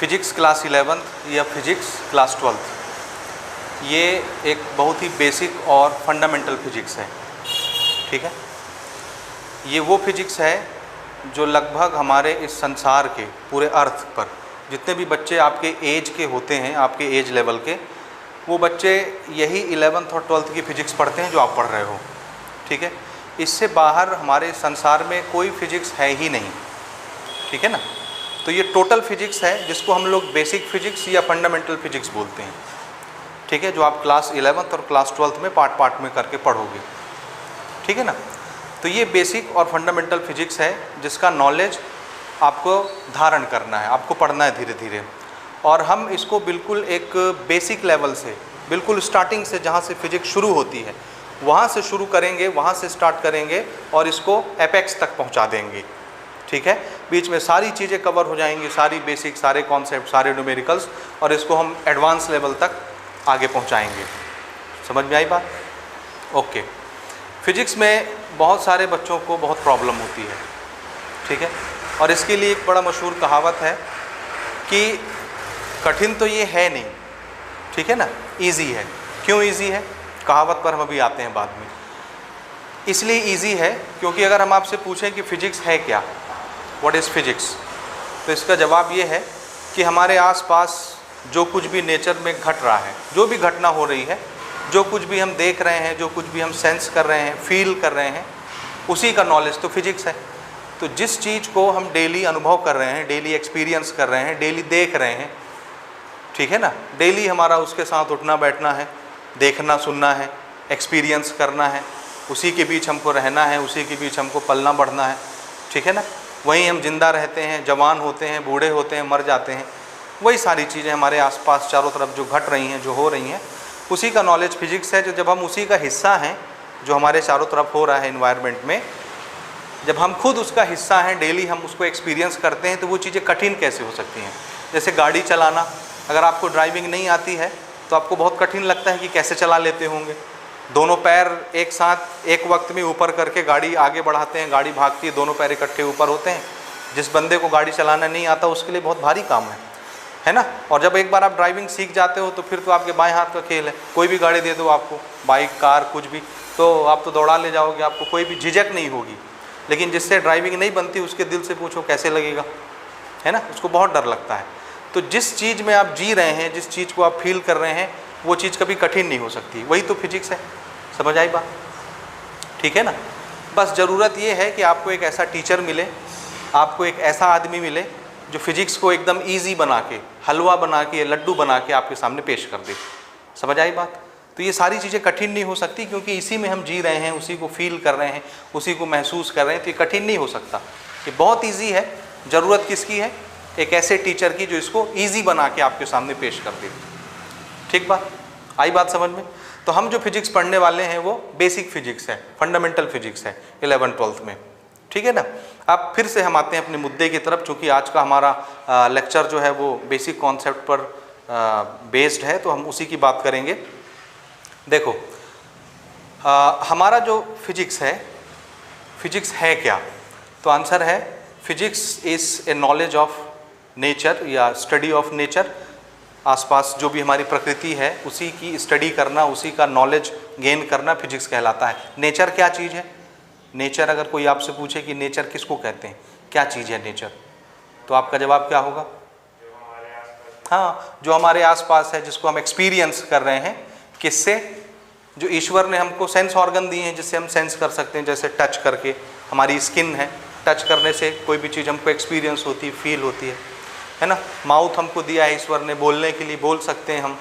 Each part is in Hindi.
फिजिक्स क्लास 11th या फिजिक्स क्लास 12th ये एक बहुत ही बेसिक और फंडामेंटल फिजिक्स है। ठीक है, ये वो फिजिक्स है जो लगभग हमारे इस संसार के पूरे अर्थ पर जितने भी बच्चे आपके एज के होते हैं, आपके एज लेवल के, वो बच्चे यही 11th और 12th की फ़िज़िक्स पढ़ते हैं जो आप पढ़ रहे हो। ठीक है, इससे बाहर हमारे संसार में कोई फिजिक्स है ही नहीं। ठीक है ना, तो ये टोटल फिजिक्स है जिसको हम लोग बेसिक फिजिक्स या फंडामेंटल फिजिक्स बोलते हैं। ठीक है, जो आप क्लास 11th और क्लास 12th में पार्ट पार्ट में करके पढ़ोगे। ठीक है ना, तो ये बेसिक और फंडामेंटल फिजिक्स है जिसका नॉलेज आपको धारण करना है, आपको पढ़ना है धीरे धीरे। और हम इसको बिल्कुल एक बेसिक लेवल से, बिल्कुल स्टार्टिंग से, जहाँ से फिजिक्स शुरू होती है वहाँ से शुरू करेंगे, वहाँ से स्टार्ट करेंगे और इसको एपेक्स तक पहुँचा देंगे। ठीक है, बीच में सारी चीज़ें कवर हो जाएंगी, सारी बेसिक, सारे कॉन्सेप्ट, सारे न्यूमेरिकल्स, और इसको हम एडवांस लेवल तक आगे पहुँचाएंगे। समझ में आई बात? ओके। फिजिक्स में बहुत सारे बच्चों को बहुत प्रॉब्लम होती है। ठीक है, और इसके लिए एक बड़ा मशहूर कहावत है कि कठिन तो ये है नहीं, ठीक है ना, ईजी है। क्यों ईजी है? कहावत पर हम अभी आते हैं बाद में। इसलिए ईजी है क्योंकि अगर हम आपसे पूछें कि फ़िज़िक्स है क्या, व्हाट इज़ फिज़िक्स, तो इसका जवाब ये है कि हमारे आसपास जो कुछ भी नेचर में घट रहा है, जो भी घटना हो रही है, जो कुछ भी हम देख रहे हैं, जो कुछ भी हम सेंस कर रहे हैं, फील कर रहे हैं, उसी का नॉलेज तो फिजिक्स है। तो जिस चीज़ को हम डेली अनुभव कर रहे हैं, डेली एक्सपीरियंस कर रहे हैं, डेली देख रहे हैं, ठीक है ना, डेली हमारा उसके साथ उठना बैठना है, देखना सुनना है, एक्सपीरियंस करना है, उसी के बीच हमको रहना है, उसी के बीच हमको पलना बढ़ना है। ठीक है ना, वहीं हम जिंदा रहते हैं, जवान होते हैं, बूढ़े होते हैं, मर जाते हैं। वही सारी चीज़ें हमारे आसपास चारों तरफ जो घट रही हैं, जो हो रही हैं, उसी का नॉलेज फिजिक्स है। जो जब हम उसी का हिस्सा हैं, जो हमारे चारों तरफ हो रहा है इन्वायरमेंट में, जब हम खुद उसका हिस्सा हैं, डेली हम उसको एक्सपीरियंस करते हैं, तो वो चीज़ें कठिन कैसे हो सकती हैं? जैसे गाड़ी चलाना, अगर आपको ड्राइविंग नहीं आती है तो आपको बहुत कठिन लगता है कि कैसे चला लेते होंगे। दोनों पैर एक साथ एक वक्त में ऊपर करके गाड़ी आगे बढ़ाते हैं, गाड़ी भागती है, दोनों पैर इकट्ठे ऊपर होते हैं। जिस बंदे को गाड़ी चलाना नहीं आता उसके लिए बहुत भारी काम है ना। और जब एक बार आप ड्राइविंग सीख जाते हो तो फिर तो आपके बाएं हाथ का खेल है। कोई भी गाड़ी दे दो आपको, बाइक, कार, कुछ भी, तो आप तो दौड़ा ले जाओगे, आपको कोई भी झिझक नहीं होगी। लेकिन जिससे ड्राइविंग नहीं बनती उसके दिल से पूछो कैसे लगेगा, है ना, उसको बहुत डर लगता है। तो जिस चीज़ में आप जी रहे हैं, जिस चीज़ को आप फील कर रहे हैं, वो चीज़ कभी कठिन नहीं हो सकती। वही तो फिजिक्स है। समझ आई बात? ठीक है ना। बस ज़रूरत ये है कि आपको एक ऐसा टीचर मिले, आपको एक ऐसा आदमी मिले जो फिजिक्स को एकदम ईजी बना के, हलवा बना के, लड्डू बना के आपके सामने पेश कर दे। समझ आई बात? तो ये सारी चीज़ें कठिन नहीं हो सकती क्योंकि इसी में हम जी रहे हैं, उसी को फील कर रहे हैं, उसी को महसूस कर रहे हैं। तो ये कठिन नहीं हो सकता, ये बहुत ईजी है। ज़रूरत किसकी है? एक ऐसे टीचर की जो इसको ईजी बना के आपके सामने पेश कर दे। ठीक बात? आई बात समझ में? तो हम जो फिजिक्स पढ़ने वाले हैं वो बेसिक फिजिक्स है, फंडामेंटल फिजिक्स है 11th 12th में। ठीक है ना। अब फिर से हम आते हैं अपने मुद्दे की तरफ, चूँकि आज का हमारा लेक्चर जो है वो बेसिक कॉन्सेप्ट पर बेस्ड है, तो हम उसी की बात करेंगे। देखो, हमारा जो फिजिक्स है क्या? तो आंसर है physics is a knowledge of nature या स्टडी ऑफ नेचर। आसपास जो भी हमारी प्रकृति है उसी की स्टडी करना, उसी का नॉलेज गेन करना फिजिक्स कहलाता है। नेचर क्या चीज़ है? नेचर, अगर कोई आपसे पूछे कि नेचर किसको कहते हैं, क्या चीज़ है नेचर, तो आपका जवाब क्या होगा? हाँ, जो हमारे आसपास है, जिसको हम एक्सपीरियंस कर रहे हैं। किससे? जो ईश्वर ने हमको सेंस ऑर्गन दिए हैं जिससे हम सेंस कर सकते हैं। जैसे टच करके, हमारी स्किन है, टच करने से कोई भी चीज़ हमको एक्सपीरियंस होती है, फील होती है ना। माउथ हमको दिया है ईश्वर ने, बोलने के लिए बोल सकते हैं हम।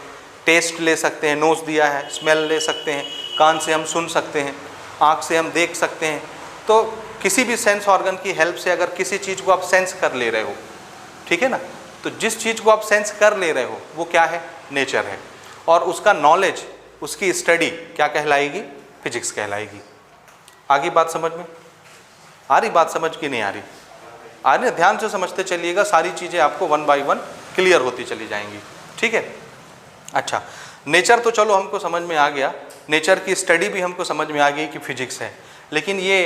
टेस्ट ले सकते हैं, नोज़ दिया है, स्मेल ले सकते हैं, कान से हम सुन सकते हैं, आँख से हम देख सकते हैं। तो किसी भी सेंस ऑर्गन की हेल्प से अगर किसी चीज़ को आप सेंस कर ले रहे हो, ठीक है ना, तो जिस चीज़ को आप सेंस कर ले रहे हो वो क्या है? नेचर है। और उसका नॉलेज, उसकी स्टडी क्या कहलाएगी? फिजिक्स कहलाएगी। आगे बात समझ में आ रही? बात समझ की नहीं आ रही? आ रही? ध्यान से समझते चलिएगा, सारी चीज़ें आपको 1 by 1 क्लियर होती चली जाएंगी। ठीक है। अच्छा, नेचर तो चलो हमको समझ में आ गया, नेचर की स्टडी भी हमको समझ में आ गई कि फिजिक्स है। लेकिन ये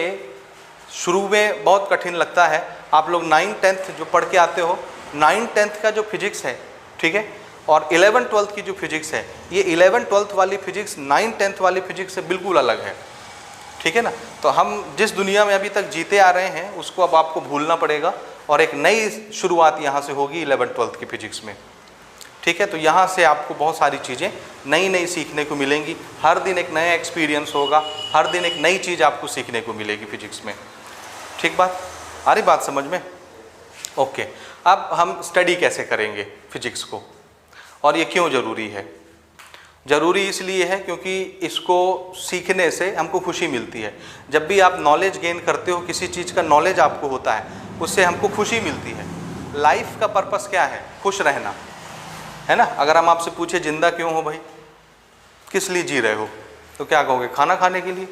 शुरू में बहुत कठिन लगता है। आप लोग 9th 10th जो पढ़ के आते हो 9th-10th का जो फिजिक्स है, ठीक है, और 11th-12th की जो फिजिक्स है, ये 11th-12th वाली फिजिक्स 9th-10th वाली फिजिक्स से बिल्कुल अलग है, ठीक है ना। तो हम जिस दुनिया में अभी तक जीते आ रहे हैं उसको अब आपको भूलना पड़ेगा और एक नई शुरुआत यहाँ से होगी 11th-12th की फिजिक्स में, ठीक है। तो यहाँ से आपको बहुत सारी चीज़ें नई नई सीखने को मिलेंगी, हर दिन एक नया एक्सपीरियंस होगा, हर दिन एक नई चीज़ आपको सीखने को मिलेगी फिजिक्स में, ठीक बात, आ रही बात समझ में? ओके, अब हम स्टडी कैसे करेंगे फिजिक्स को और ये क्यों ज़रूरी है? ज़रूरी इसलिए है क्योंकि इसको सीखने से हमको खुशी मिलती है। जब भी आप नॉलेज गेन करते हो, किसी चीज़ का नॉलेज आपको होता है, उससे हमको खुशी मिलती है। लाइफ का पर्पस क्या है? खुश रहना, है ना। अगर हम आपसे पूछे जिंदा क्यों हो भाई, किस लिए जी रहे हो, तो क्या कहोगे? खाना खाने के लिए,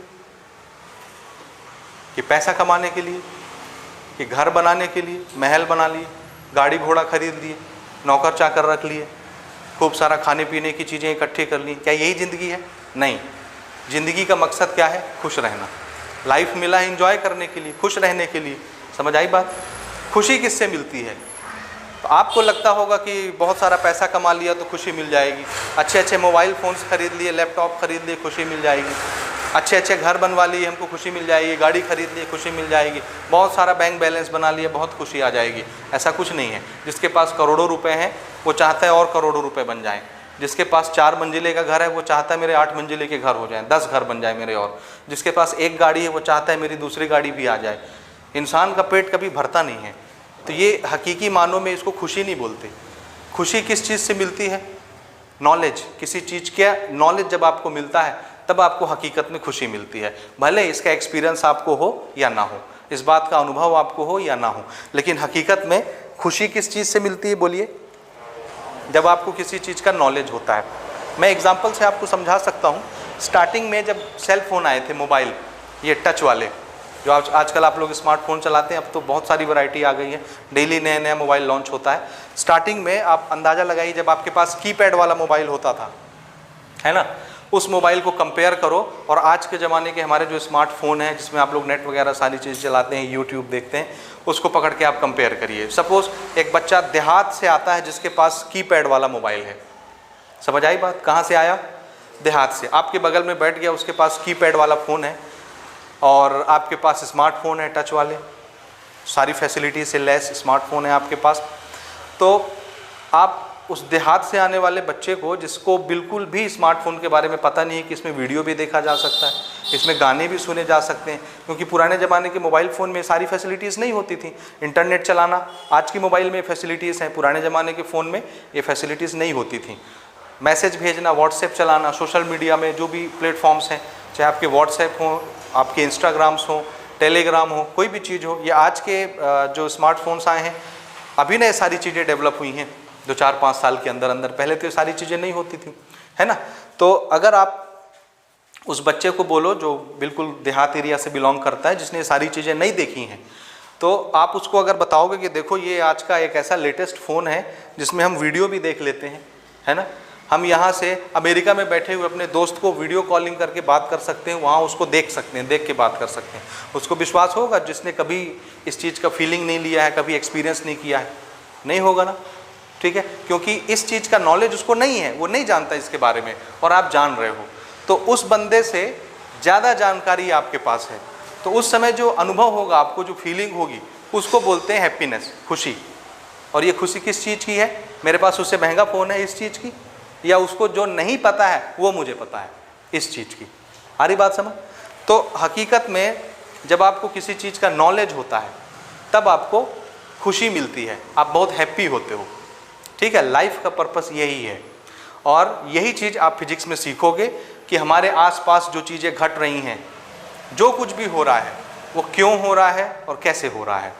कि पैसा कमाने के लिए, कि घर बनाने के लिए, महल बना लिए, गाड़ी घोड़ा खरीद लिए, नौकर चाकर रख लिए, खूब सारा खाने पीने की चीज़ें इकट्ठी कर ली, क्या यही ज़िंदगी है? नहीं, ज़िंदगी का मकसद क्या है? खुश रहना। लाइफ मिला है एंजॉय करने के लिए, खुश रहने के लिए, समझ आई बात? खुशी किससे मिलती है? तो आपको लगता होगा कि बहुत सारा पैसा कमा लिया तो खुशी मिल जाएगी, अच्छे अच्छे मोबाइल फ़ोन्स खरीद लिए, लैपटॉप खरीद लिए, खुशी मिल जाएगी, अच्छे अच्छे घर बनवा लिए, हमको खुशी मिल जाएगी, गाड़ी खरीद लिए, खुशी मिल जाएगी, बहुत सारा बैंक बैलेंस बना लिया, बहुत खुशी आ जाएगी। ऐसा कुछ नहीं है। जिसके पास करोड़ों रुपए हैं वो चाहता है और करोड़ों रुपए बन जाएं। जिसके पास 4 मंजिले का घर है वो चाहता है मेरे 8 मंजिले के घर हो जाएं, 10 घर बन जाए मेरे। और जिसके पास एक गाड़ी है वो चाहता है मेरी दूसरी गाड़ी भी आ जाए। इंसान का पेट कभी भरता नहीं है। तो ये हकीकी मानों में इसको खुशी नहीं बोलते। खुशी किस चीज़ से मिलती है? नॉलेज। किसी चीज़ का नॉलेज जब आपको मिलता है तब आपको हकीकत में खुशी मिलती है, भले इसका एक्सपीरियंस आपको हो या ना हो, इस बात का अनुभव आपको हो या ना हो, लेकिन हकीकत में खुशी किस चीज़ से मिलती है बोलिए? जब आपको किसी चीज़ का नॉलेज होता है। मैं एग्जांपल से आपको समझा सकता हूँ। स्टार्टिंग में जब सेल फ़ोन आए थे, मोबाइल, ये टच वाले, जो आजकल आप लोग स्मार्टफोन चलाते हैं, अब तो बहुत सारी वैरायटी आ गई है, डेली नया नया मोबाइल लॉन्च होता है। स्टार्टिंग में आप अंदाज़ा लगाइए, जब आपके पास कीपैड वाला मोबाइल होता था, है ना, उस मोबाइल को कंपेयर करो और आज के ज़माने के हमारे जो स्मार्टफोन हैं जिसमें आप लोग नेट वगैरह सारी चीज़ चलाते हैं, यूट्यूब देखते हैं, उसको पकड़ के आप कंपेयर करिए। सपोज़ एक बच्चा देहात से आता है जिसके पास कीपैड वाला मोबाइल है, समझ आई बात? कहाँ से आया? देहात से। आपके बगल में बैठ गया, उसके पास कीपैड वाला फ़ोन है और आपके पास स्मार्टफोन है टच वाले, सारी फैसिलिटी से लेस स्मार्टफोन है आपके पास। तो आप उस देहात से आने वाले बच्चे को, जिसको बिल्कुल भी स्मार्टफोन के बारे में पता नहीं है कि इसमें वीडियो भी देखा जा सकता है, इसमें गाने भी सुने जा सकते हैं, क्योंकि पुराने ज़माने के मोबाइल फ़ोन में सारी फैसिलिटीज़ नहीं होती थी। इंटरनेट चलाना आज की मोबाइल में फैसिलिटीज़ हैं, पुराने ज़माने के फ़ोन में ये फैसिलिटीज़ नहीं होती थी। मैसेज भेजना, व्हाट्सएप चलाना, सोशल मीडिया में जो भी प्लेटफॉर्म्स हैं, चाहे आपके व्हाट्सएप हो, आपके इंस्टाग्राम्स हो, टेलीग्राम हो, कोई भी चीज़ हो, ये आज के जो स्मार्टफोन्स आए हैं अभी नए सारी चीज़ें डेवलप हुई हैं 2-4-5 साल के अंदर अंदर। पहले तो ये सारी चीज़ें नहीं होती थी, है ना। तो अगर आप उस बच्चे को बोलो जो बिल्कुल देहात एरिया से बिलोंग करता है, जिसने ये सारी चीज़ें नहीं देखी हैं, तो आप उसको अगर बताओगे कि देखो ये आज का एक ऐसा लेटेस्ट फ़ोन है जिसमें हम वीडियो भी देख लेते हैं, है ना, हम यहाँ से अमेरिका में बैठे हुए अपने दोस्त को वीडियो कॉलिंग करके बात कर सकते हैं, वहाँ उसको देख सकते हैं, देख के बात कर सकते हैं। उसको विश्वास होगा? जिसने कभी इस चीज़ का फीलिंग नहीं लिया है, कभी एक्सपीरियंस नहीं किया है, नहीं होगा ना, ठीक है, क्योंकि इस चीज़ का नॉलेज उसको नहीं है, वो नहीं जानता इसके बारे में, और आप जान रहे हो। तो उस बंदे से ज़्यादा जानकारी आपके पास है, तो उस समय जो अनुभव होगा आपको, जो फीलिंग होगी, उसको बोलते हैं हैप्पीनेस, खुशी। और ये खुशी किस चीज़ की है? मेरे पास उससे महंगा फ़ोन है इस चीज़ की, या उसको जो नहीं पता है वो मुझे पता है इस चीज़ की। आ रही बात समझ? तो हकीकत में जब आपको किसी चीज़ का नॉलेज होता है तब आपको खुशी मिलती है, आप बहुत हैप्पी होते हो, ठीक है। लाइफ का पर्पस यही है, और यही चीज़ आप फिजिक्स में सीखोगे कि हमारे आसपास जो चीज़ें घट रही हैं, जो कुछ भी हो रहा है, वो क्यों हो रहा है और कैसे हो रहा है,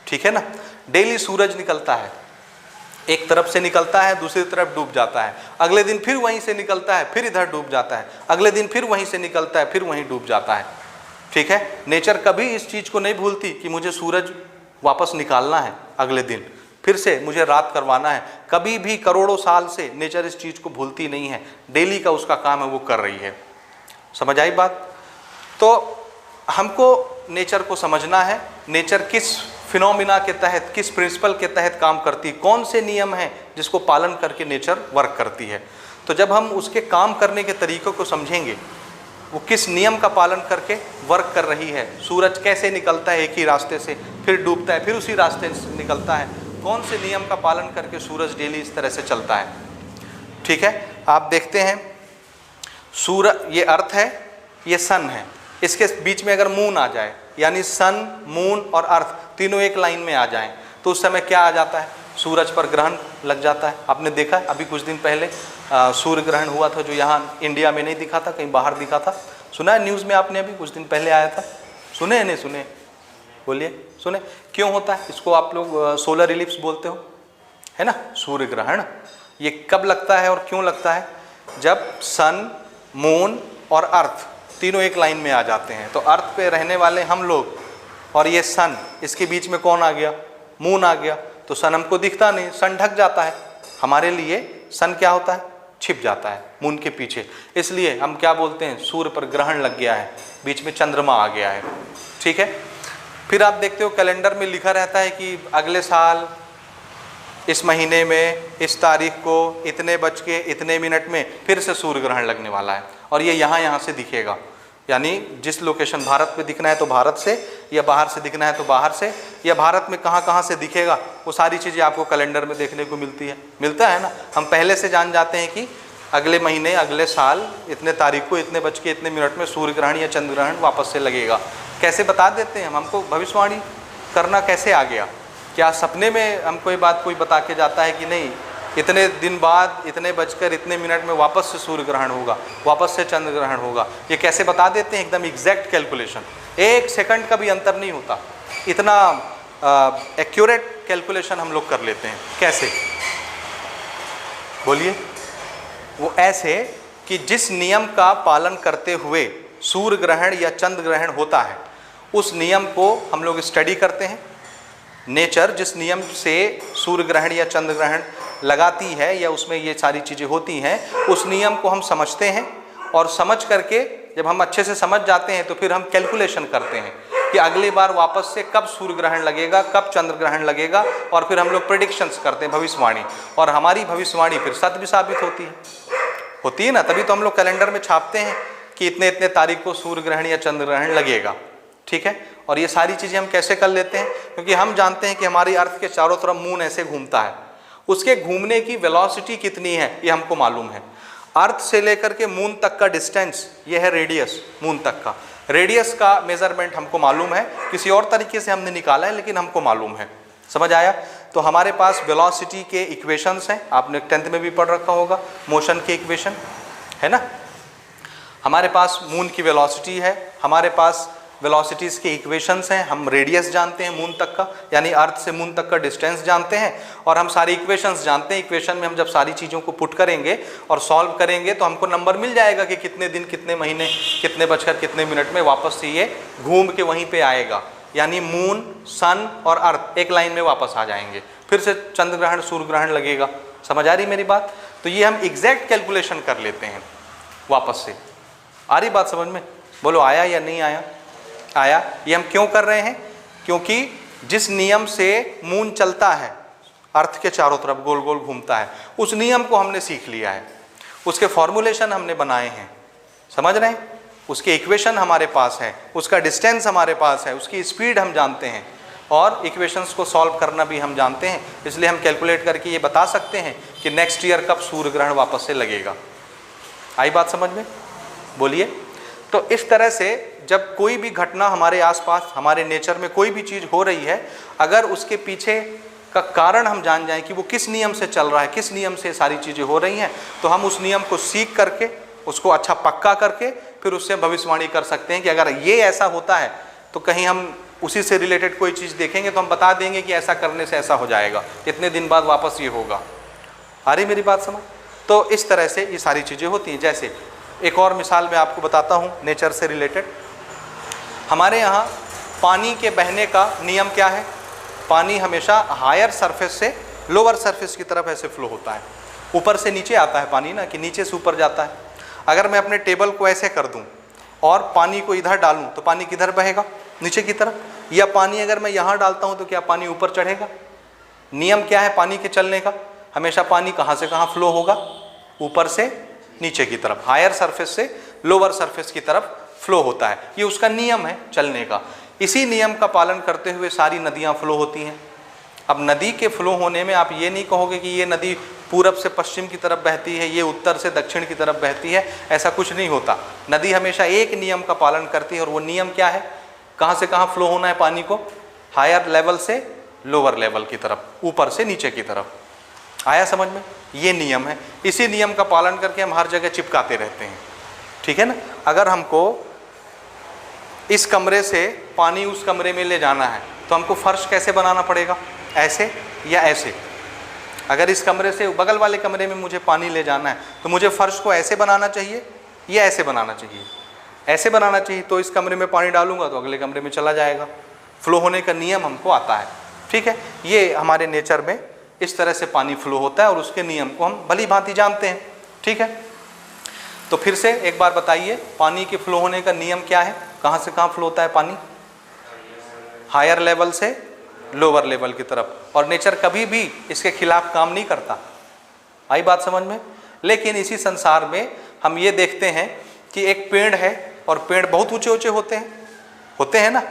ठीक है ना। डेली सूरज निकलता है, एक तरफ से निकलता है, दूसरी तरफ डूब जाता है, अगले दिन फिर वहीं से निकलता है, फिर इधर डूब जाता है, अगले दिन फिर वहीं से निकलता है, फिर वहीं डूब जाता है, ठीक है। नेचर कभी इस चीज़ को नहीं भूलती कि मुझे सूरज वापस निकालना है, अगले दिन फिर से मुझे रात करवाना है। कभी भी करोड़ों साल से नेचर इस चीज़ को भूलती नहीं है, डेली का उसका काम है, वो कर रही है। समझ आई बात? तो हमको नेचर को समझना है, नेचर किस फिनोमिना के तहत, किस प्रिंसिपल के तहत काम करती है, कौन से नियम हैं जिसको पालन करके नेचर वर्क करती है। तो जब हम उसके काम करने के तरीक़ों को समझेंगे, वो किस नियम का पालन करके वर्क कर रही है, सूरज कैसे निकलता है एक ही रास्ते से, फिर डूबता है, फिर उसी रास्ते से निकलता है, कौन से नियम का पालन करके सूरज डेली इस तरह से चलता है। ठीक है, आप देखते हैं सूरज, ये अर्थ है, ये सन है, इसके बीच में अगर मून आ जाए, यानी सन, मून और अर्थ तीनों एक लाइन में आ जाएं, तो उस समय क्या आ जाता है, सूरज पर ग्रहण लग जाता है। आपने देखा है अभी कुछ दिन पहले सूर्य ग्रहण हुआ था, जो यहाँ इंडिया में नहीं दिखा था, कहीं बाहर दिखा था। सुना है न्यूज़ में आपने, अभी कुछ दिन पहले आया था, सुने हैं नहीं सुने? बोलिए, सुने? क्यों होता है इसको आप लोग सोलर इलिप्स बोलते हो, है ना, सूर्य ग्रहण। ये कब लगता है और क्यों लगता है? जब सन, मून और अर्थ तीनों एक लाइन में आ जाते हैं। तो अर्थ पे रहने वाले हम लोग और ये सन, इसके बीच में कौन आ गया, मून आ गया, तो सन हमको दिखता नहीं, सन ढक जाता है हमारे लिए। सन क्या होता है, छिप जाता है मून के पीछे, इसलिए हम क्या बोलते हैं, सूर्य पर ग्रहण लग गया है, बीच में चंद्रमा आ गया है। ठीक है, फिर आप देखते हो कैलेंडर में लिखा रहता है कि अगले साल इस महीने में इस तारीख को इतने बज के इतने मिनट में फिर से सूर्य ग्रहण लगने वाला है, और ये यहाँ से दिखेगा, यानी जिस लोकेशन भारत में दिखना है तो भारत से, या बाहर से दिखना है तो बाहर से, या भारत में कहाँ से दिखेगा, वो सारी चीज़ें आपको कैलेंडर में देखने को मिलती है, मिलता है ना। हम पहले से जान जाते हैं कि अगले महीने, अगले साल इतने तारीख को इतने बज के इतने मिनट में सूर्य ग्रहण या चंद्र ग्रहण वापस से लगेगा। कैसे बता देते हैं हमको भविष्यवाणी करना कैसे आ गया? क्या सपने में हमको ये बात कोई बता के जाता है कि नहीं इतने दिन बाद इतने बजकर इतने मिनट में वापस से सूर्य ग्रहण होगा, वापस से चंद्र ग्रहण होगा? ये कैसे बता देते हैं? एकदम एग्जैक्ट कैलकुलेशन, एक सेकंड का भी अंतर नहीं होता, इतना एक्यूरेट कैलकुलेशन हम लोग कर लेते हैं। कैसे? बोलिए। वो ऐसे कि जिस नियम का पालन करते हुए सूर्य ग्रहण या चंद्र ग्रहण होता है, उस नियम को हम लोग स्टडी करते हैं। नेचर जिस नियम से सूर्य ग्रहण या चंद्र ग्रहण लगाती है या उसमें ये सारी चीज़ें होती हैं, उस नियम को हम समझते हैं, और समझ करके जब हम अच्छे से समझ जाते हैं तो फिर हम कैलकुलेशन करते हैं कि अगली बार वापस से कब सूर्य ग्रहण लगेगा, कब चंद्र ग्रहण लगेगा, और फिर हम लोग प्रेडिक्शंस करते हैं, भविष्यवाणी, और हमारी भविष्यवाणी फिर सत्य भी साबित होती है ना। तभी तो हम लोग कैलेंडर में छापते हैं कि इतने इतने तारीख को सूर्य ग्रहण या चंद्र ग्रहण लगेगा। ठीक है, और ये सारी चीज़ें हम कैसे कर लेते हैं? क्योंकि हम जानते हैं कि हमारी अर्थ के चारों तरफ मून ऐसे घूमता है, उसके घूमने की वेलोसिटी कितनी है ये हमको मालूम है। अर्थ से लेकर के मून तक का डिस्टेंस ये है रेडियस, मून तक का रेडियस का मेजरमेंट हमको मालूम है, किसी और तरीके से हमने निकाला है लेकिन हमको मालूम है। समझ आया? तो हमारे पास वेलोसिटी के इक्वेशंस हैं, आपने 10th में भी पढ़ रखा होगा, मोशन के इक्वेशन है ना। हमारे पास मून की वेलोसिटी है, हमारे पास वेलोसिटीज़ के इक्वेशंस हैं, हम रेडियस जानते हैं मून तक का, यानी अर्थ से मून तक का डिस्टेंस जानते हैं, और हम सारी इक्वेशंस जानते हैं। इक्वेशन में हम जब सारी चीज़ों को पुट करेंगे और सॉल्व करेंगे तो हमको नंबर मिल जाएगा कि कितने दिन, कितने महीने, कितने बजकर कितने मिनट में वापस से ये घूम के वहीं पर आएगा, यानी मून, सन और अर्थ एक लाइन में वापस आ जाएंगे, फिर से चंद्र ग्रहण, सूर्य ग्रहण लगेगा। समझ आ रही मेरी बात? तो ये हम एग्जैक्ट कैलकुलेशन कर लेते हैं वापस से। आ रही बात समझ में? बोलो, आया या नहीं आया? आया। ये हम क्यों कर रहे हैं? क्योंकि जिस नियम से मून चलता है, अर्थ के चारों तरफ गोल गोल घूमता है, उस नियम को हमने सीख लिया है, उसके फॉर्मूलेशन हमने बनाए हैं। समझ रहे हैं? उसके इक्वेशन हमारे पास है, उसका डिस्टेंस हमारे पास है, उसकी स्पीड हम जानते हैं, और इक्वेशंस को सॉल्व करना भी हम जानते हैं। इसलिए हम कैलकुलेट करके ये बता सकते हैं कि नेक्स्ट ईयर कब सूर्य ग्रहण वापस से लगेगा। आई बात समझ में? बोलिए। तो इस तरह से जब कोई भी घटना हमारे आसपास, हमारे नेचर में कोई भी चीज़ हो रही है, अगर उसके पीछे का कारण हम जान जाएं कि वो किस नियम से चल रहा है, किस नियम से सारी चीज़ें हो रही हैं, तो हम उस नियम को सीख करके, उसको अच्छा पक्का करके, फिर उससे भविष्यवाणी कर सकते हैं कि अगर ये ऐसा होता है तो कहीं हम उसी से रिलेटेड कोई चीज़ देखेंगे तो हम बता देंगे कि ऐसा करने से ऐसा हो जाएगा, इतने दिन बाद वापस ये होगा। आ रही मेरी बात समझ? तो इस तरह से ये सारी चीज़ें होती हैं। जैसे एक और मिसाल मैं आपको बताता हूँ नेचर से रिलेटेड। हमारे यहाँ पानी के बहने का नियम क्या है? पानी हमेशा हायर सरफेस से लोअर सरफेस की तरफ ऐसे फ्लो होता है, ऊपर से नीचे आता है पानी ना, कि नीचे से ऊपर जाता है। अगर मैं अपने टेबल को ऐसे कर दूं और पानी को इधर डालूं तो पानी किधर बहेगा? नीचे की तरफ, या पानी अगर मैं यहाँ डालता हूँ तो क्या पानी ऊपर चढ़ेगा? नियम क्या है पानी के चलने का? हमेशा पानी कहाँ से कहाँ फ्लो होगा? ऊपर से नीचे की तरफ, हायर सरफेस से लोअर सरफेस की तरफ फ्लो होता है। ये उसका नियम है चलने का। इसी नियम का पालन करते हुए सारी नदियाँ फ्लो होती हैं। अब नदी के फ्लो होने में आप ये नहीं कहोगे कि ये नदी पूरब से पश्चिम की तरफ बहती है, ये उत्तर से दक्षिण की तरफ बहती है, ऐसा कुछ नहीं होता। नदी हमेशा एक नियम का पालन करती है, और वो नियम क्या है? कहाँ से कहाँ फ्लो होना है पानी को? हायर लेवल से लोअर लेवल की तरफ, ऊपर से नीचे की तरफ। आया समझ में? ये नियम है। इसी नियम का पालन करके हम हर जगह चिपकाते रहते हैं, ठीक है ना। अगर हमको इस कमरे से पानी उस कमरे में ले जाना है तो हमको फर्श कैसे बनाना पड़ेगा? ऐसे या ऐसे? अगर इस कमरे से बगल वाले कमरे में मुझे पानी ले जाना है तो मुझे फर्श को ऐसे बनाना चाहिए या ऐसे बनाना चाहिए? ऐसे बनाना चाहिए। तो इस कमरे में पानी डालूंगा तो अगले कमरे में चला जाएगा। फ्लो होने का नियम हमको आता है, ठीक है। ये हमारे नेचर में इस तरह से पानी फ्लो होता है और उसके नियम को हम भली भांति जानते हैं, ठीक है। तो फिर से एक बार बताइए, पानी के फ्लो होने का नियम क्या है? कहाँ से कहाँ फ्लो होता है पानी? हायर लेवल से लोअर लेवल की तरफ। और नेचर कभी भी इसके खिलाफ काम नहीं करता। आई बात समझ में? लेकिन इसी संसार में हम ये देखते हैं कि एक पेड़ है और पेड़ बहुत ऊंचे ऊंचे होते हैं ना।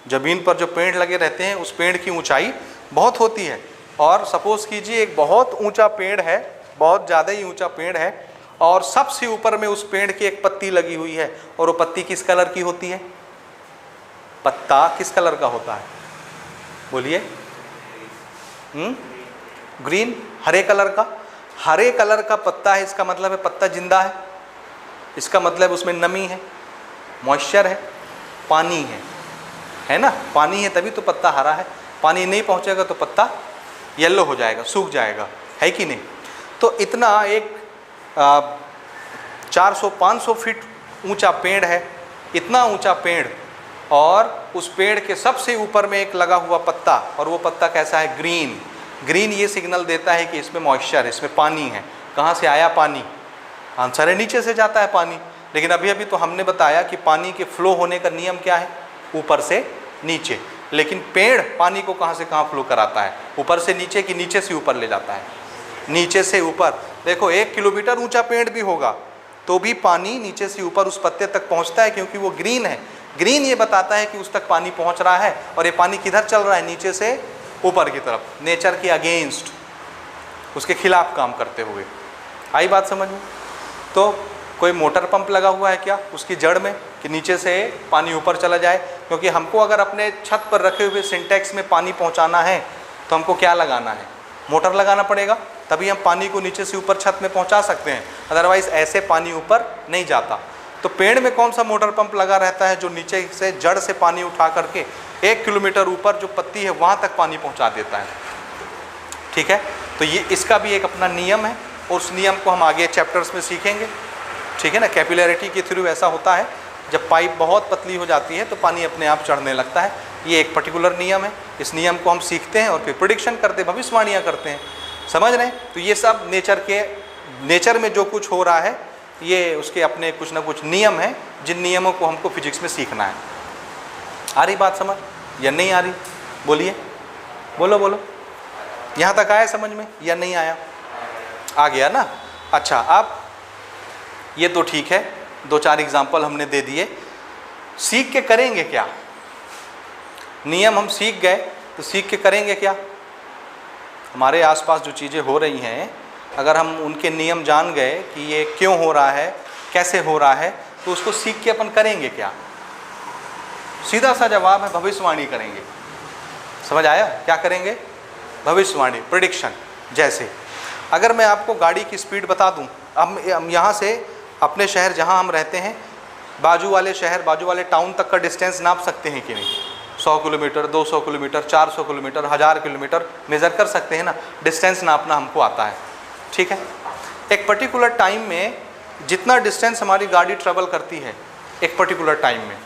जमीन पर जो पेड़ लगे रहते हैं उस पेड़ की ऊंचाई बहुत होती है। और सपोज कीजिए एक बहुत ऊंचा पेड़ है, बहुत ज़्यादा ही ऊंचा पेड़ है, और सबसे ऊपर में उस पेड़ की एक पत्ती लगी हुई है, और वो पत्ती किस कलर की होती है? पत्ता किस कलर का होता है? बोलिए। ग्रीन, हरे कलर का। हरे कलर का पत्ता है, इसका मतलब है पत्ता जिंदा है। इसका मतलब उसमें नमी है, मॉइस्चर है, पानी है ना। पानी है तभी तो पत्ता हरा है। पानी नहीं पहुंचेगा तो पत्ता येलो हो जाएगा, सूख जाएगा, है कि नहीं। तो इतना एक 400-500 फीट ऊंचा पेड़ है, इतना ऊंचा पेड़, और उस पेड़ के सबसे ऊपर में एक लगा हुआ पत्ता, और वो पत्ता कैसा है? ग्रीन। ग्रीन ये सिग्नल देता है कि इसमें मॉइस्चर है, इसमें पानी है। कहाँ से आया पानी? आंसर है नीचे से जाता है पानी। लेकिन अभी अभी तो हमने बताया कि पानी के फ्लो होने का नियम क्या है? ऊपर से नीचे। लेकिन पेड़ पानी को कहाँ से कहाँ फ्लो कराता है? ऊपर से नीचे कि नीचे से ऊपर ले जाता है? नीचे से ऊपर। देखो 1 किलोमीटर ऊंचा पेड़ भी होगा तो भी पानी नीचे से ऊपर उस पत्ते तक पहुंचता है, क्योंकि वो ग्रीन है। ग्रीन ये बताता है कि उस तक पानी पहुंच रहा है, और ये पानी किधर चल रहा है? नीचे से ऊपर की तरफ, नेचर के अगेंस्ट, उसके खिलाफ काम करते हुए। आई बात समझ में? तो कोई मोटर पंप लगा हुआ है क्या उसकी जड़ में कि नीचे से पानी ऊपर चला जाए? क्योंकि हमको अगर अपने छत पर रखे हुए सिंटेक्स में पानी पहुंचाना है तो हमको क्या लगाना है? मोटर लगाना पड़ेगा, तभी हम पानी को नीचे से ऊपर छत में पहुंचा सकते हैं। अदरवाइज ऐसे पानी ऊपर नहीं जाता। तो पेड़ में कौन सा मोटर पंप लगा रहता है जो नीचे से जड़ से पानी उठा करके 1 किलोमीटर ऊपर जो पत्ती है वहाँ तक पानी पहुँचा देता है, ठीक है। तो ये इसका भी एक अपना नियम है, और उस नियम को हम आगे चैप्टर्स में सीखेंगे, ठीक है ना। कैपिलरिटी के थ्रू ऐसा होता है, जब पाइप बहुत पतली हो जाती है तो पानी अपने आप चढ़ने लगता है। ये एक पर्टिकुलर नियम है। इस नियम को हम सीखते हैं और फिर प्रेडिक्शन करते, भविष्यवाणियाँ करते हैं, समझ रहे हैं। तो ये सब नेचर में जो कुछ हो रहा है ये उसके अपने कुछ ना कुछ नियम हैं, जिन नियमों को हमको फिजिक्स में सीखना है। आ रही बात समझ या नहीं आ रही? बोलिए, बोलो। यहाँ तक आया समझ में या नहीं आया? आ गया ना। अच्छा, अब ये तो ठीक है, 2-4 एग्जाम्पल हमने दे दिए। सीख के करेंगे क्या? नियम हम सीख गए तो सीख के करेंगे क्या? हमारे आसपास जो चीज़ें हो रही हैं, अगर हम उनके नियम जान गए कि ये क्यों हो रहा है, कैसे हो रहा है, तो उसको सीख के अपन करेंगे क्या? सीधा सा जवाब है भविष्यवाणी करेंगे। समझ आया? क्या करेंगे? भविष्यवाणी, प्रेडिक्शन। जैसे अगर मैं आपको गाड़ी की स्पीड बता दूं, हम यहाँ से अपने शहर जहाँ हम रहते हैं, बाजू वाले शहर, बाजू वाले टाउन तक का डिस्टेंस नाप सकते हैं कि नहीं? 100 kilometre, 200 kilometre, 400 kilometre, 1000 kilometre measure कर सकते हैं ना। डिस्टेंस नापना हमको आता है, ठीक है। एक पर्टिकुलर टाइम में जितना डिस्टेंस हमारी गाड़ी ट्रेवल करती है, एक पर्टिकुलर टाइम में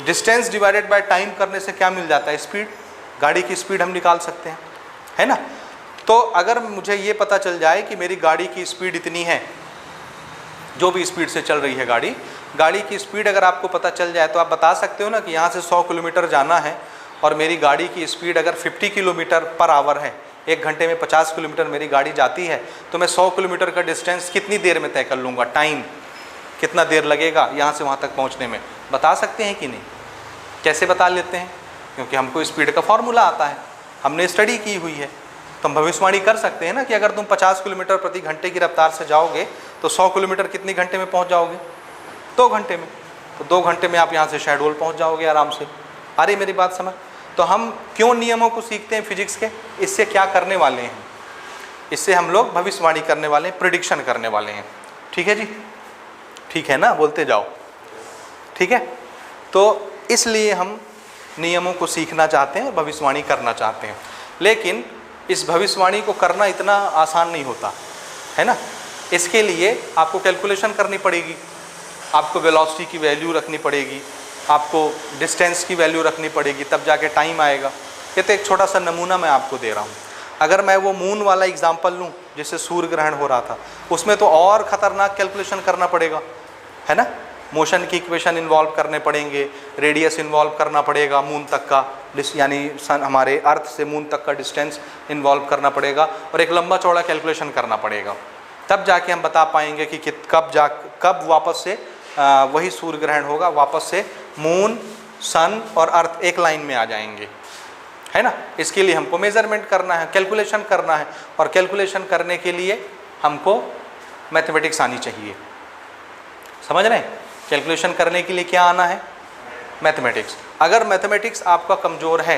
डिस्टेंस डिवाइडेड बाय टाइम करने से क्या मिल जाता है? स्पीड। गाड़ी की स्पीड हम निकाल सकते हैं, है ना। तो अगर मुझे ये पता चल जाए कि मेरी गाड़ी की स्पीड इतनी है, जो भी स्पीड से चल रही है गाड़ी, गाड़ी की स्पीड अगर आपको पता चल जाए तो आप बता सकते हो ना कि यहाँ से 100 किलोमीटर जाना है और मेरी गाड़ी की स्पीड अगर 50 किलोमीटर पर आवर है, 1 घंटे में 50 किलोमीटर मेरी गाड़ी जाती है, तो मैं 100 किलोमीटर का डिस्टेंस कितनी देर में तय कर लूँगा, टाइम कितना देर लगेगा यहाँ से वहाँ तक पहुँचने में, बता सकते हैं कि नहीं? कैसे बता लेते हैं? क्योंकि हमको स्पीड का फॉर्मूला आता है, हमने स्टडी की हुई है, तो हम भविष्यवाणी कर सकते हैं ना कि अगर तुम 50 किलोमीटर प्रति घंटे की रफ्तार से जाओगे तो 100 किलोमीटर कितने घंटे में पहुंच जाओगे? 2 घंटे में। तो 2 घंटे में आप यहाँ से शहडोल पहुंच जाओगे आराम से। आ रही मेरी बात समझ? तो हम क्यों नियमों को सीखते हैं फिजिक्स के? इससे क्या करने वाले हैं? इससे हम लोग भविष्यवाणी करने वाले हैं, प्रिडिक्शन करने वाले हैं। ठीक है जी? ठीक है ना? बोलते जाओ। ठीक है? तो इसलिए हम नियमों को सीखना चाहते हैं और भविष्यवाणी करना चाहते हैं। लेकिन इस भविष्यवाणी को करना इतना आसान नहीं होता है ना। इसके लिए आपको कैलकुलेशन करनी पड़ेगी, आपको वेलोसिटी की वैल्यू रखनी पड़ेगी, आपको डिस्टेंस की वैल्यू रखनी पड़ेगी, तब जाके टाइम आएगा। ये तो एक छोटा सा नमूना मैं आपको दे रहा हूँ। अगर मैं वो मून वाला एग्जाम्पल लूँ जिससे सूर्य ग्रहण हो रहा था, उसमें तो और ख़तरनाक कैलकुलेशन करना पड़ेगा, है ना। मोशन की इक्वेशन इन्वॉल्व करने पड़ेंगे, रेडियस इन्वॉल्व करना पड़ेगा मून तक का, यानी हमारे अर्थ से मून तक का डिस्टेंस इन्वॉल्व करना पड़ेगा, और एक लंबा चौड़ा कैलकुलेशन करना पड़ेगा। तब जाके हम बता पाएंगे कि कब वापस से वही सूर्य ग्रहण होगा, वापस से मून, सन और अर्थ एक लाइन में आ जाएंगे, है ना। इसके लिए हमको मेजरमेंट करना है, कैलकुलेशन करना है, और कैलकुलेशन करने के लिए हमको मैथमेटिक्स आनी चाहिए। समझ रहे हैं? कैलकुलेशन करने के लिए क्या आना है? मैथमेटिक्स। अगर मैथमेटिक्स आपका कमज़ोर है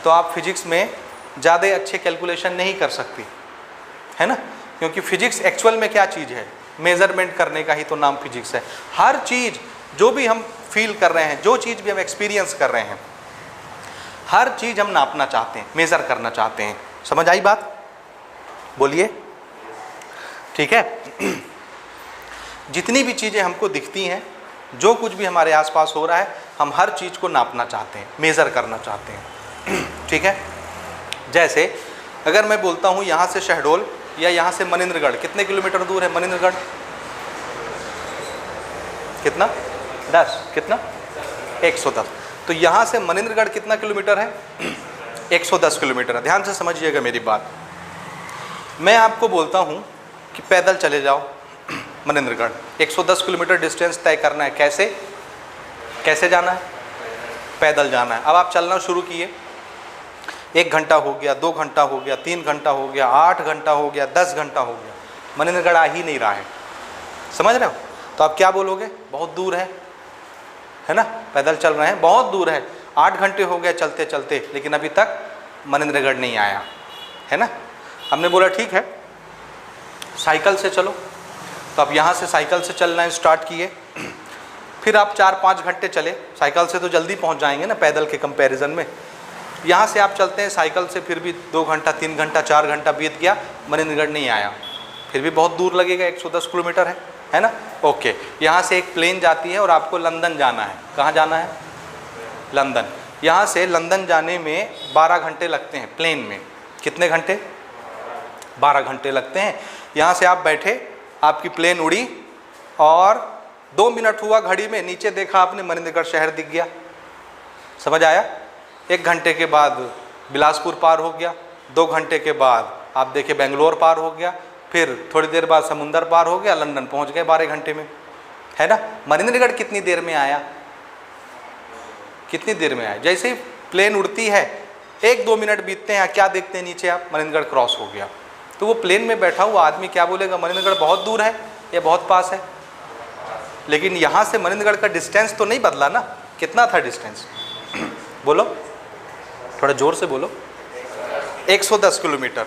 तो आप फिजिक्स में ज़्यादा अच्छे कैलकुलेशन नहीं कर सकती, है ना। क्योंकि फिजिक्स एक्चुअल में क्या चीज़ है? मेज़रमेंट करने का ही तो नाम फिजिक्स है। हर चीज़ जो भी हम फील कर रहे हैं, जो चीज़ भी हम एक्सपीरियंस कर रहे हैं, हर चीज़ हम नापना चाहते हैं, मेज़र करना चाहते हैं। समझ आई बात? बोलिए। ठीक है। जितनी भी चीज़ें हमको दिखती हैं, जो कुछ भी हमारे आसपास हो रहा है, हम हर चीज़ को नापना चाहते हैं, मेज़र करना चाहते हैं। ठीक है। जैसे अगर मैं बोलता हूँ यहाँ से शहडोल या यहाँ से मनिंद्रगढ़ कितने किलोमीटर दूर है? मनिंद्रगढ़ कितना? 10। कितना? 110। तो यहाँ से मनिंद्रगढ़ कितना किलोमीटर है? 110 किलोमीटर है। ध्यान से समझिएगा मेरी बात। मैं आपको बोलता हूँ कि पैदल चले जाओ मनिंद्रगढ़, 110 किलोमीटर डिस्टेंस तय करना है। कैसे? कैसे जाना है? पैदल जाना है। अब आप चलना शुरू किए, 1 घंटा हो गया, 2 घंटा हो गया, 3 घंटा हो गया, 8 घंटा हो गया, 10 घंटा हो गया, मनिंद्रगढ़ आ ही नहीं रहा है। समझ रहे हो? तो आप क्या बोलोगे? बहुत दूर है ना, पैदल चल रहे हैं, बहुत दूर है, 8 घंटे हो गए चलते चलते, लेकिन अभी तक मनिंद्रगढ़ नहीं आया, है ना। हमने बोला ठीक है, साइकिल से चलो। तो अब यहाँ से साइकिल से चलना स्टार्ट किए, फिर आप 4-5 घंटे चले। साइकिल से तो जल्दी पहुँच जाएंगे ना पैदल के कंपैरिजन में। यहाँ से आप चलते हैं साइकिल से, फिर भी 2 घंटा, 3 घंटा, 4 घंटा बीत गया, मनिंद्रगढ़ नहीं आया, फिर भी बहुत दूर लगेगा, 110 किलोमीटर है ना। ओके, यहाँ से एक प्लेन जाती है और आपको लंदन जाना है। कहाँ जाना है? लंदन। यहाँ से लंदन जाने में 12 घंटे लगते हैं प्लेन में। कितने घंटे? 12 घंटे लगते हैं। यहाँ से आप बैठे, आपकी प्लेन उड़ी और 2 मिनट हुआ घड़ी में, नीचे देखा आपने, मनिंद्रगढ़ शहर दिख गया। समझ आया? 1 घंटे के बाद बिलासपुर पार हो गया, 2 घंटे के बाद आप देखे बेंगलोर पार हो गया, फिर थोड़ी देर बाद समुंदर पार हो गया, लंदन पहुंच गए 12 घंटे में, है ना। मनिंद्रगढ़ कितनी देर में आया? कितनी देर में आया? जैसे ही प्लेन उड़ती है 1-2 मिनट बीतते हैं, क्या देखते हैं नीचे आप? मनिंद्रगढ़ क्रॉस हो गया। तो वो प्लेन में बैठा हुआ आदमी क्या बोलेगा? मनिंद्रगढ़ बहुत दूर है या बहुत पास है? लेकिन यहाँ से मनिंद्रगढ़ का डिस्टेंस तो नहीं बदला ना। कितना था डिस्टेंस? बोलो, थोड़ा ज़ोर से बोलो। 110 किलोमीटर,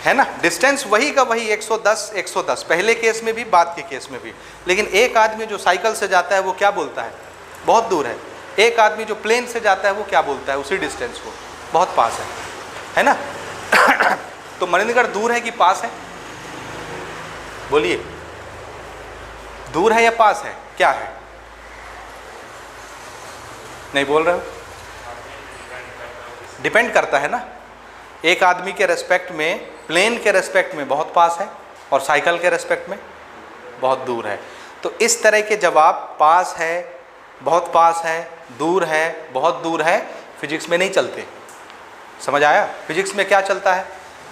है ना। डिस्टेंस वही का वही 110, पहले केस में भी, बाद के केस में भी। लेकिन एक आदमी जो साइकिल से जाता है वो क्या बोलता है? बहुत दूर है। एक आदमी जो प्लेन से जाता है वो क्या बोलता है? उसी डिस्टेंस को, बहुत पास है ना। तो मनिंद्रगढ़ दूर है कि पास है? बोलिए, दूर है या पास है? क्या है? नहीं बोल रहे हो? डिपेंड करता है ना। एक आदमी के रेस्पेक्ट में, प्लेन के रेस्पेक्ट में बहुत पास है, और साइकिल के रेस्पेक्ट में बहुत दूर है। तो इस तरह के जवाब पास है, बहुत पास है, दूर है, बहुत दूर है, फिजिक्स में नहीं चलते। समझ आया? फिजिक्स में क्या चलता है?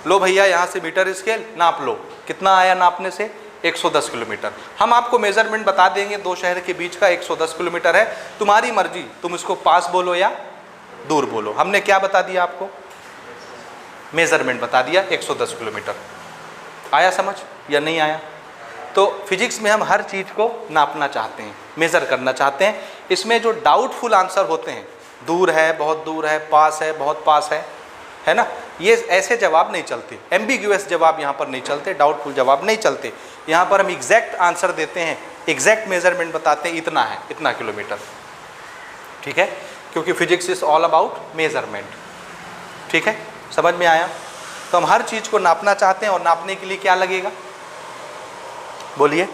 लो भैया यहाँ से मीटर स्केल नाप लो, कितना आया नापने से? 110 किलोमीटर। हम आपको मेजरमेंट बता देंगे, दो शहर के बीच का 110 किलोमीटर है, तुम्हारी मर्जी, तुम इसको पास बोलो या दूर बोलो। हमने क्या बता दिया आपको? मेजरमेंट बता दिया 110 किलोमीटर। आया समझ या नहीं आया? तो फिजिक्स में हम हर चीज़ को नापना चाहते हैं, मेज़र करना चाहते हैं। इसमें जो डाउटफुल आंसर होते हैं, दूर है, बहुत दूर है, पास है, बहुत पास है ना, ये ऐसे जवाब नहीं चलते। एम्बिग्यूअस जवाब यहाँ पर नहीं चलते, डाउटफुल जवाब नहीं चलते। यहाँ पर हम एग्जैक्ट आंसर देते हैं, एग्जैक्ट मेजरमेंट बताते हैं, इतना है, इतना किलोमीटर। ठीक है, क्योंकि physics is all about measurement. ठीक है, समझ में आया? तो हम हर चीज़ को नापना चाहते हैं, और नापने के लिए क्या लगेगा? बोलिए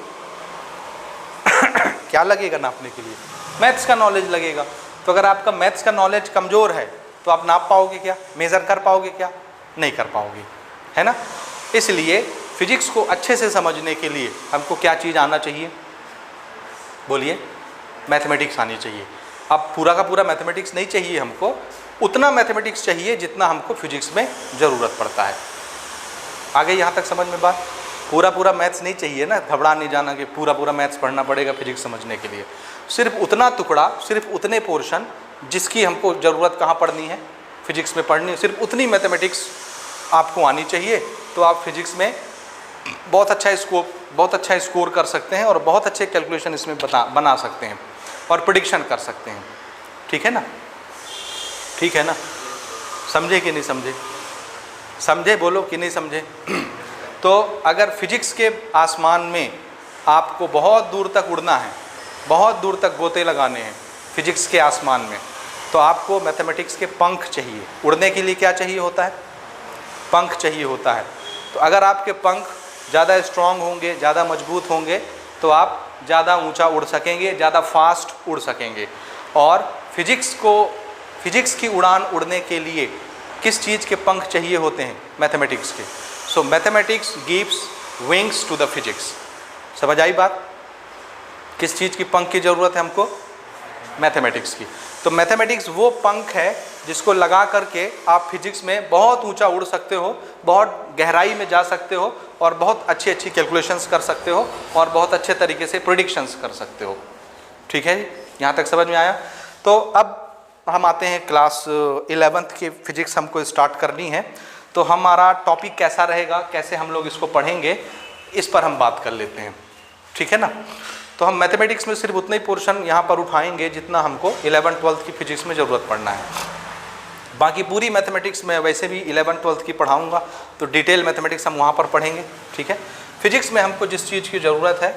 क्या लगेगा नापने के लिए? मैथ्स का नॉलेज लगेगा। तो अगर आपका मैथ्स का नॉलेज कमज़ोर है तो आप नाप पाओगे क्या? मेज़र कर पाओगे क्या? नहीं कर पाओगे, है ना। इसलिए फिजिक्स को अच्छे से समझने के लिए हमको क्या चीज़ आना चाहिए? बोलिए, मैथमेटिक्स आनी चाहिए। अब पूरा का पूरा मैथमेटिक्स नहीं चाहिए हमको, उतना मैथमेटिक्स चाहिए जितना हमको फिजिक्स में ज़रूरत पड़ता है। आगे यहाँ तक समझ में बात? पूरा मैथ्स नहीं चाहिए ना, घबरा नहीं जाना कि पूरा मैथ्स पढ़ना पड़ेगा फिजिक्स समझने के लिए। सिर्फ उतना टुकड़ा, सिर्फ उतने पोर्शन जिसकी हमको ज़रूरत कहाँ पढ़नी है? फिजिक्स में पढ़नी है। सिर्फ उतनी मैथमेटिक्स आपको आनी चाहिए, तो आप फिजिक्स में बहुत अच्छा स्कोर कर सकते हैं, और बहुत अच्छे कैलकुलेशन इसमें बना सकते हैं, और प्रेडिक्शन कर सकते हैं। ठीक है ना? ठीक है ना? समझे कि नहीं समझे? समझे बोलो कि नहीं समझे? तो अगर फिजिक्स के आसमान में आपको बहुत दूर तक उड़ना है, बहुत दूर तक गोते लगाने हैं फिजिक्स के आसमान में, तो आपको मैथमेटिक्स के पंख चाहिए। उड़ने के लिए क्या चाहिए होता है? पंख चाहिए होता है। तो अगर आपके पंख ज़्यादा स्ट्रॉन्ग होंगे, ज़्यादा मजबूत होंगे, तो आप ज़्यादा ऊंचा उड़ सकेंगे, ज़्यादा फास्ट उड़ सकेंगे। और फिजिक्स की उड़ान उड़ने के लिए किस चीज़ के पंख चाहिए होते हैं? मैथमेटिक्स के। So mathematics gives wings to the physics. समझ आई बात? किस चीज़ की पंख की ज़रूरत है हमको? मैथमेटिक्स की। तो मैथमेटिक्स वो पंख है जिसको लगा करके आप फिजिक्स में बहुत ऊंचा उड़ सकते हो, बहुत गहराई में जा सकते हो, और बहुत अच्छी कैलकुलेशंस कर सकते हो, और बहुत अच्छे तरीके से प्रेडिक्शंस कर सकते हो। ठीक है, यहाँ तक समझ में आया? तो अब हम आते हैं क्लास 11th की फिजिक्स हमको स्टार्ट करनी है। तो हमारा टॉपिक कैसा रहेगा, कैसे हम लोग इसको पढ़ेंगे, इस पर हम बात कर लेते हैं। ठीक है ना? तो हम मैथमेटिक्स में सिर्फ उतना ही पोर्शन यहाँ पर उठाएंगे जितना हमको 11th-12th की फिजिक्स में ज़रूरत पड़ना है। बाकी पूरी मैथमेटिक्स में वैसे भी 11th-12th की पढ़ाऊँगा, तो डिटेल मैथमेटिक्स हम वहाँ पर पढ़ेंगे। ठीक है, फिजिक्स में हमको जिस चीज़ की ज़रूरत है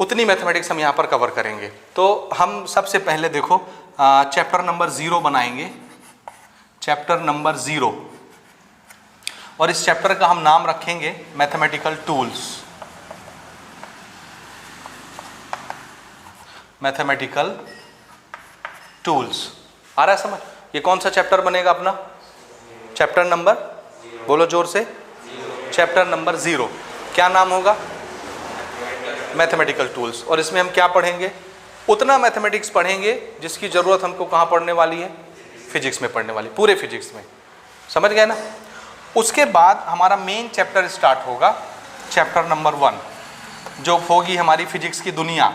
उतनी मैथमेटिक्स हम यहाँ पर कवर करेंगे। तो हम सबसे पहले देखो चैप्टर नंबर 0 बनाएंगे, चैप्टर नंबर 0, और इस चैप्टर का हम नाम रखेंगे मैथमेटिकल टूल्स। Mathematical tools. आ रहा है समझ? ये कौन सा चैप्टर बनेगा अपना? चैप्टर नंबर, बोलो जोर से, चैप्टर नंबर 0। क्या नाम होगा? Mathematical tools. और इसमें हम क्या पढ़ेंगे? उतना मैथमेटिक्स पढ़ेंगे जिसकी ज़रूरत हमको कहाँ पढ़ने वाली है? फिजिक्स में पढ़ने वाली, पूरे फिजिक्स में। समझ गए ना? उसके बाद हमारा मेन चैप्टर स्टार्ट होगा, चैप्टर नंबर 1, जो होगी हमारी फिजिक्स की दुनिया,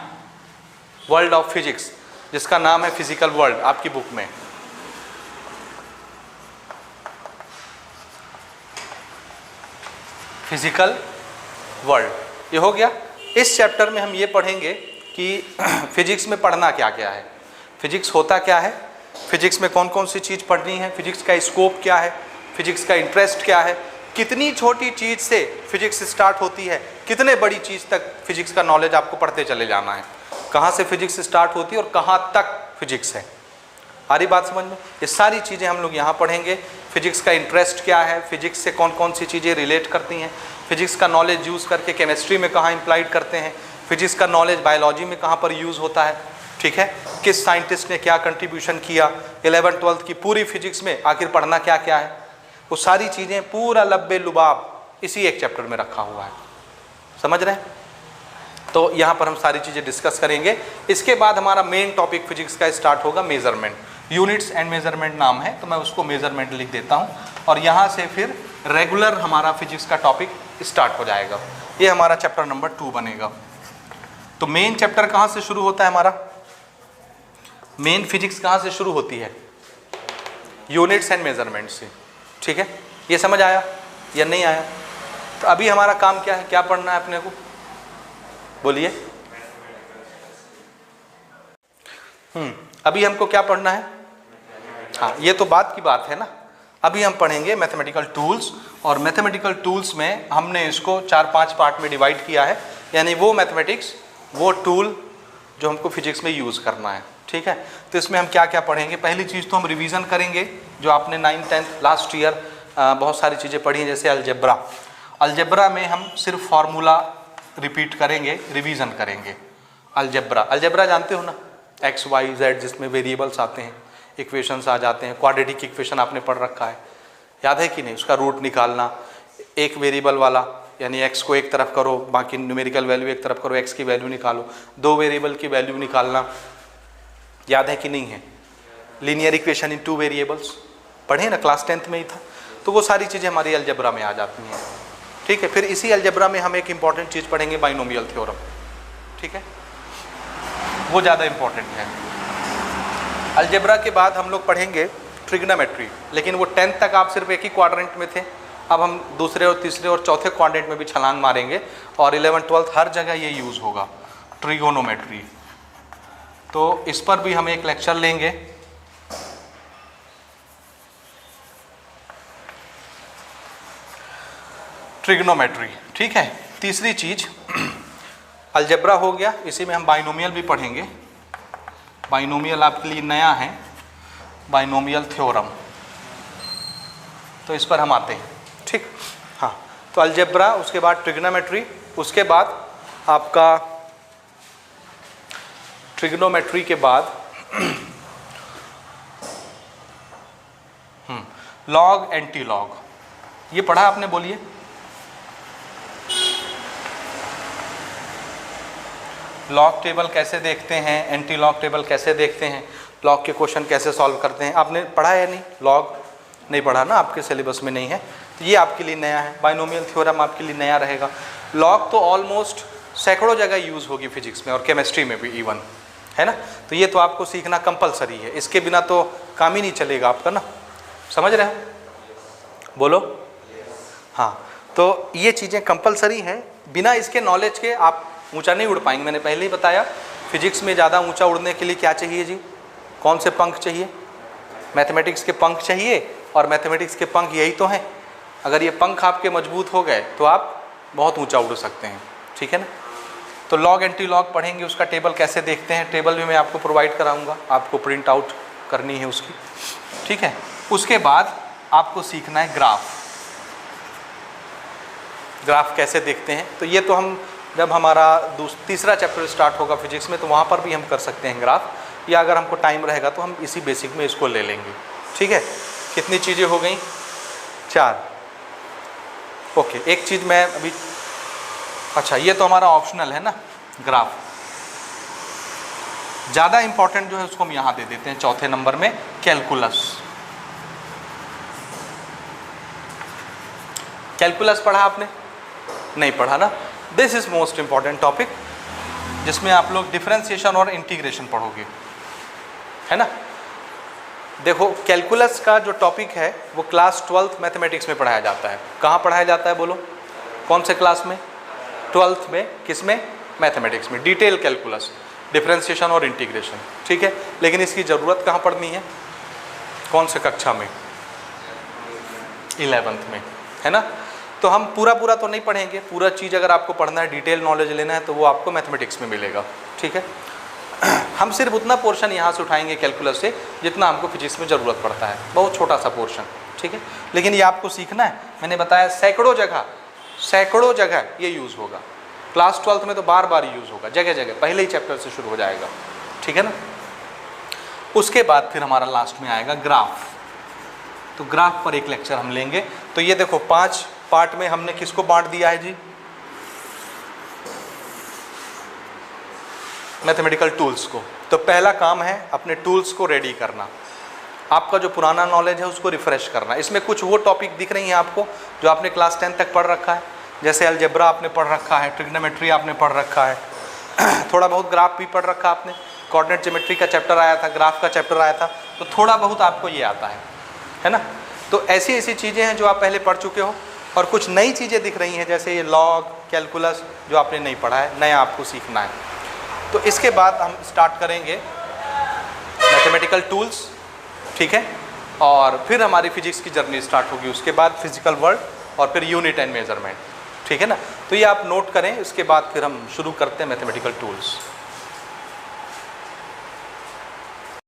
वर्ल्ड ऑफ फिजिक्स, जिसका नाम है फिजिकल वर्ल्ड आपकी बुक में। फिजिकल वर्ल्ड ये हो गया। इस चैप्टर में हम ये पढ़ेंगे कि फिजिक्स में पढ़ना क्या क्या है, फिजिक्स होता क्या है, फिजिक्स में कौन कौन सी चीज़ पढ़नी है, फिजिक्स का स्कोप क्या है, फिजिक्स का इंटरेस्ट क्या है, कितनी छोटी चीज़ से फिजिक्स स्टार्ट होती है, कितने बड़ी चीज़ तक फिजिक्स का नॉलेज आपको पढ़ते चले जाना है, कहाँ से फिजिक्स स्टार्ट होती है और कहाँ तक फिजिक्स है। आ रही बात समझ में? ये सारी चीज़ें हम लोग यहाँ पढ़ेंगे। फिजिक्स का इंटरेस्ट क्या है, फिजिक्स से कौन कौन सी चीज़ें रिलेट करती हैं, फिजिक्स का नॉलेज यूज़ करके केमिस्ट्री में कहाँ इम्प्लाइड करते हैं, फिजिक्स का नॉलेज बायोलॉजी में कहाँ पर यूज़ होता है। ठीक है, किस साइंटिस्ट ने क्या कंट्रीब्यूशन किया, 11th-12th की पूरी फिजिक्स में आखिर पढ़ना क्या क्या है, वो सारी चीज़ें पूरा लब्बे लुबाब इसी एक चैप्टर में रखा हुआ है। समझ रहे हैं? तो यहाँ पर हम सारी चीज़ें डिस्कस करेंगे। इसके बाद हमारा मेन टॉपिक फिजिक्स का स्टार्ट होगा, मेजरमेंट। यूनिट्स एंड मेजरमेंट नाम है, तो मैं उसको मेजरमेंट लिख देता हूँ, और यहाँ से फिर रेगुलर हमारा फिजिक्स का टॉपिक स्टार्ट हो जाएगा। ये हमारा चैप्टर नंबर 2 बनेगा। तो मेन चैप्टर कहाँ से शुरू होता है हमारा? मेन फिजिक्स कहाँ से शुरू होती है? यूनिट्स एंड मेजरमेंट से। ठीक है, ये समझ आया या नहीं आया? तो अभी हमारा काम क्या है, क्या पढ़ना है अपने को, बोलिए। अभी हमको क्या पढ़ना है? हाँ, ये तो बात की बात है ना। अभी हम पढ़ेंगे मैथमेटिकल टूल्स, और मैथमेटिकल टूल्स में हमने इसको 4-5 पार्ट में डिवाइड किया है, यानी वो मैथमेटिक्स, वो टूल जो हमको फिजिक्स में यूज़ करना है। ठीक है, तो इसमें हम क्या क्या पढ़ेंगे? पहली चीज़ तो हम रिवीजन करेंगे, जो आपने 9th 10th लास्ट ईयर बहुत सारी चीज़ें पढ़ी हैं, जैसे अलजेब्रा। अलजेब्रा में हम सिर्फ फार्मूला रिपीट करेंगे, रिवीजन करेंगे। अलजेब्रा जानते हो ना, एक्स वाई जेड, जिसमें वेरिएबल्स आते हैं, इक्वेशंस आ जाते हैं। क्वाड्रेटिक इक्वेशन आपने पढ़ रखा है, याद है कि नहीं? उसका रूट निकालना, एक वेरिएबल वाला, यानी एक्स को एक तरफ करो, बाकी न्यूमेरिकल वैल्यू एक तरफ करो, एक्स की वैल्यू निकालो। 2 वेरिएबल की वैल्यू निकालना, याद है कि नहीं है? लीनियर इक्वेशन इन 2 वेरिएबल्स पढ़े ना, क्लास 10th में ही था। तो वो सारी चीज़ें हमारी अलजेब्रा में आ जाती हैं। ठीक है, फिर इसी अलजेब्रा में हम एक इंपॉर्टेंट चीज़ पढ़ेंगे, बाइनोमियल थ्योरम। ठीक है, वो ज़्यादा इंपॉर्टेंट है। अलजेब्रा के बाद हम लोग पढ़ेंगे ट्रिग्नोमेट्री, लेकिन वो 10th तक आप सिर्फ एक ही क्वाड्रेंट में थे। अब हम दूसरे और तीसरे और चौथे क्वाड्रेंट में भी छलांग मारेंगे, और 11th 12th हर जगह ये यूज़ होगा, ट्रिगोनोमेट्री। तो इस पर भी हम एक लेक्चर लेंगे। ट्रिग्नोमेट्री, ठीक है। तीसरी चीज अलजेब्रा हो गया, इसी में हम बाइनोमियल भी पढ़ेंगे। बाइनोमियल आपके लिए नया है, बाइनोमियल थ्योरम, तो इस पर हम आते हैं। ठीक, हाँ। तो अलजेब्रा, उसके बाद ट्रिग्नोमेट्री, उसके बाद आपका ट्रिग्नोमेट्री के बाद लॉग एंटी लॉग, ये पढ़ा आपने, बोलिए। लॉग टेबल कैसे देखते हैं, एंटी लॉग टेबल कैसे देखते हैं, लॉग के क्वेश्चन कैसे सॉल्व करते हैं, आपने पढ़ा है नहीं? लॉग नहीं पढ़ा ना, आपके सिलेबस में नहीं है, तो ये आपके लिए नया है। बाइनोमियल थ्योरम आपके लिए नया रहेगा। लॉग तो ऑलमोस्ट सैकड़ों जगह यूज़ होगी फिजिक्स में और केमिस्ट्री में भी इवन, है ना। तो ये तो आपको सीखना कंपलसरी है, इसके बिना तो काम ही नहीं चलेगा आपका ना, समझ रहे हो? बोलो। हाँ, तो ये चीज़ें कंपलसरी हैं, बिना इसके नॉलेज के आप ऊंचा नहीं उड़ पाएंगे। मैंने पहले ही बताया, फिजिक्स में ज़्यादा ऊंचा उड़ने के लिए क्या चाहिए जी? कौन से पंख चाहिए? मैथमेटिक्स के पंख चाहिए, और मैथमेटिक्स के पंख यही तो हैं। अगर ये पंख आपके मजबूत हो गए तो आप बहुत ऊंचा उड़ सकते हैं, ठीक है ना। तो लॉग एंटी लॉग पढ़ेंगे, उसका टेबल कैसे देखते हैं, टेबल भी मैं आपको प्रोवाइड कराऊंगा, आपको प्रिंट आउट करनी है उसकी, ठीक है। उसके बाद आपको सीखना है ग्राफ। ग्राफ कैसे देखते हैं, तो ये तो हम जब हमारा तीसरा चैप्टर स्टार्ट होगा फिजिक्स में, तो वहाँ पर भी हम कर सकते हैं ग्राफ, या अगर हमको टाइम रहेगा तो हम इसी बेसिक में इसको ले लेंगे, ठीक है। कितनी चीज़ें हो गई? 4। ओके, एक चीज़ मैं अभी, अच्छा ये तो हमारा ऑप्शनल है ना ग्राफ। ज़्यादा इंपॉर्टेंट जो है उसको हम यहाँ दे देते हैं चौथे नंबर में, कैलकुलस। कैलकुलस पढ़ा आपने? नहीं पढ़ा ना। This is most important topic, जिसमें आप लोग डिफरेंशिएशन और इंटीग्रेशन पढ़ोगे, है ना। देखो, कैलकुलस का जो टॉपिक है वो क्लास 12th मैथमेटिक्स में पढ़ाया जाता है। कहाँ पढ़ाया जाता है बोलो? कौन से क्लास में? 12th में। किस में? मैथमेटिक्स में। डिटेल कैलकुलस, डिफरेंशिएशन और इंटीग्रेशन, ठीक है। लेकिन इसकी ज़रूरत कहाँ पड़नी है? कौन से कक्षा में? 11th में, है ना। तो हम पूरा तो नहीं पढ़ेंगे, पूरा चीज़ अगर आपको पढ़ना है, डिटेल नॉलेज लेना है, तो वो आपको मैथमेटिक्स में मिलेगा, ठीक है। हम सिर्फ उतना पोर्शन यहाँ से उठाएंगे कैलकुलस से जितना हमको फिजिक्स में ज़रूरत पड़ता है, बहुत छोटा सा पोर्शन, ठीक है। लेकिन ये आपको सीखना है, मैंने बताया सैकड़ों जगह ये यूज़ होगा। क्लास 12th में तो बार बार यूज़ होगा, जगह जगह, पहले ही चैप्टर से शुरू हो जाएगा, ठीक है ना। उसके बाद फिर हमारा लास्ट में आएगा ग्राफ। तो ग्राफ पर एक लेक्चर हम लेंगे। तो ये देखो, 5 पार्ट में हमने किसको बांट दिया है जी? मैथमेटिकल टूल्स को। तो पहला काम है अपने टूल्स को रेडी करना, आपका जो पुराना नॉलेज है उसको रिफ़्रेश करना। इसमें कुछ वो टॉपिक दिख रही हैं आपको जो आपने क्लास 10 तक पढ़ रखा है, जैसे अलजेब्रा आपने पढ़ रखा है, ट्रिग्नोमेट्री आपने पढ़ रखा है, थोड़ा बहुत ग्राफ भी पढ़ रखा आपने, कोऑर्डिनेट ज्योमेट्री का चैप्टर आया था, ग्राफ का चैप्टर आया था, तो थोड़ा बहुत आपको ये आता है ना। तो ऐसी ऐसी चीज़ें हैं जो आप पहले पढ़ चुके हो, और कुछ नई चीज़ें दिख रही हैं जैसे ये लॉग, कैलकुलस जो आपने नहीं पढ़ा है, नया आपको सीखना है। तो इसके बाद हम स्टार्ट करेंगे मैथमेटिकल टूल्स, ठीक है, और फिर हमारी फिजिक्स की जर्नी स्टार्ट होगी, उसके बाद फिजिकल वर्ल्ड और फिर यूनिट एंड मेजरमेंट, ठीक है ना। तो ये आप नोट करें, इसके बाद फिर हम शुरू करते हैं मैथमेटिकल टूल्स।